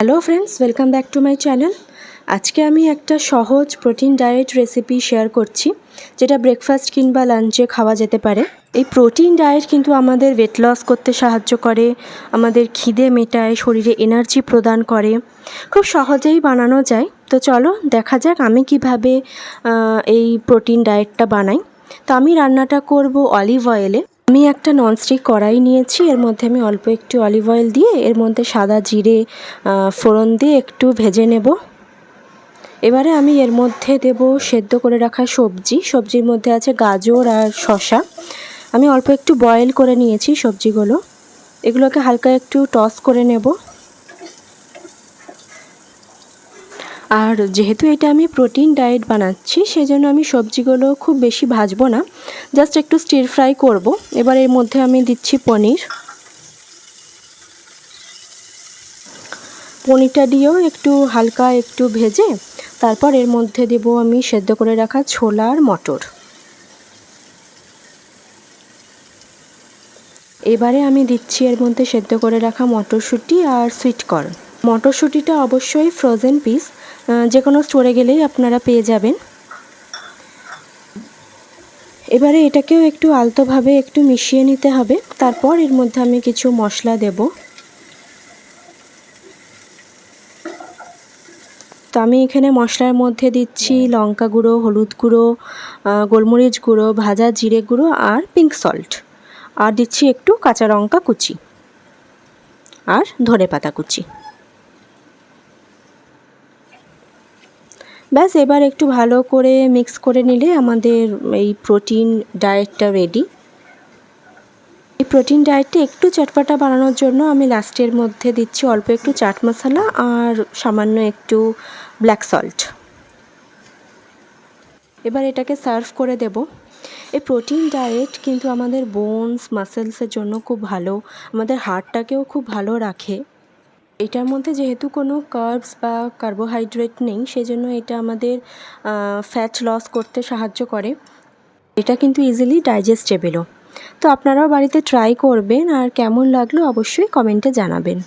Hello friends, welcome back to my channel. আজকে আমি একটা সহজ প্রোটিন ডায়েট রেসিপি শেয়ার করছি, যেটা ব্রেকফাস্ট কিংবা লাঞ্চে খাওয়া যেতে পারে। এই প্রোটিন ডায়েট কিন্তু আমাদের ওয়েট লস করতে সাহায্য করে, আমাদের খিদে মেটায়, শরীরে এনার্জি প্রদান করে। খুব সহজেই বানানো যায়। তো চলো দেখা যাক আমি কিভাবে এই প্রোটিন ডায়েটটা বানাই। তো আমি রান্নাটা করব অলিভ অয়েলে। আমি একটা ননস্টিক কড়াই নিয়েছি, এর মধ্যে আমি অল্প একটু অলিভ অয়েল দিয়ে এর মধ্যে সাদা জিরে ফোড়ন দিয়ে একটু ভেজে নেব। এবারে আমি এর মধ্যে দেব সেদ্ধ করে রাখা সবজির মধ্যে আছে গাজর আর শসা। আমি অল্প একটু বয়েল করে নিয়েছি সবজিগুলো, এগুলোকে হালকা একটু টস করে নেব। আর যেহেতু এটা আমি প্রোটিন ডায়েট বানাচ্ছি, সেজন্য আমি সবজিগুলো খুব বেশি ভাজবো না, জাস্ট একটু স্টির ফ্রাই করব। এবার এর মধ্যে আমি দিচ্ছি পনিরটা দিয়েও একটু হালকা একটু ভেজে তারপর এর মধ্যে দেব আমি সেদ্ধ করে রাখা ছোলা আর মটর। এবারে আমি দিচ্ছি এর মধ্যে সেদ্ধ করে রাখা মটরশুঁটি আর সুইট কর্ন। মটরশুঁটিটা অবশ্যই ফ্রোজেন পিস, যে কোনো স্টোরে গেলেই আপনারা পেয়ে যাবেন। এবারে এটাকেও একটু আলতোভাবে একটু মিশিয়ে নিতে হবে। তারপর এর মধ্যে আমি কিছু মশলা দেব। তো আমি এখানে মশলার মধ্যে দিচ্ছি লঙ্কা গুঁড়ো, হলুদ গুঁড়ো, গোলমরিচ গুঁড়ো, ভাজা জিরে গুঁড়ো আর পিঙ্ক সল্ট, আর দিচ্ছি একটু কাঁচা লঙ্কা কুচি আর ধনেপাতা কুচি। ব্যাস, এবার একটু ভালো করে মিক্স করে নিলে আমাদের এই প্রোটিন ডায়েটটা রেডি। এই প্রোটিন ডায়েটটা একটু চটপটা বানানোর জন্য আমি লাস্টের মধ্যে দিচ্ছি অল্প একটু চাট মশলা আর সামান্য একটু ব্ল্যাক সল্ট। এবার এটাকে সার্ভ করে দেব। এই প্রোটিন ডায়েট কিন্তু আমাদের বোনস মাসেলসের জন্য খুব ভালো, আমাদের হার্টটাকেও খুব ভালো রাখে। এটার মধ্যে যেহেতু কোনো কার্বস বা কার্বোহাইড্রেট নেই, সেজন্য এটা আমাদের ফ্যাট লস করতে সাহায্য করে। এটা কিন্তু ইজিলি ডাইজেস্টেবলও। তো আপনারাও বাড়িতে ট্রাই করবেন, আর কেমন লাগলো অবশ্যই কমেন্টে জানাবেন।